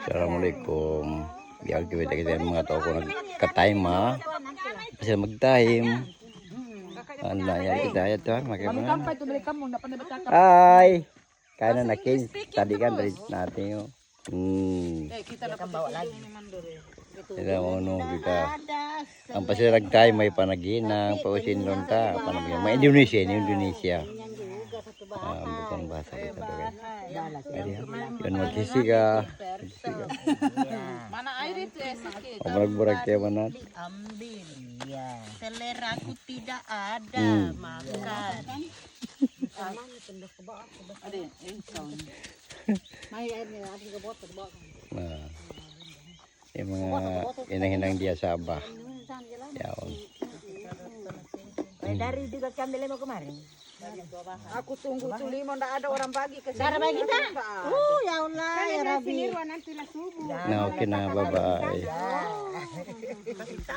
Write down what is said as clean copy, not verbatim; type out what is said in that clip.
Assalamualaikum. Biar kita mga tao ko nagka-time ha. Kasi mag-time. Ano yan kita ito ha. Ay! Kaya na nakin. Tadi kan dari natin yun. Kita na bawa lagi. Kita mo kita. Ang pasirag-time may panaginang. Pausin doon ta. Panaginang. May Indonesia. Bukan bahasa kita tuh guys. Yun magsisiga. Mana air itu ya sakit. Burak-burak kayak mana? Ambil ya. Selera aku tidak ada makan. Nah, yung mga inang-inang dia Sabah. Yaon. Dari juga kami lima kemarin. Aku tunggu tuh limau, ndak ada orang bagi ke Cara bagi kita? Ya Allah, ya Rabbi. Nah, oke na, bye-bye.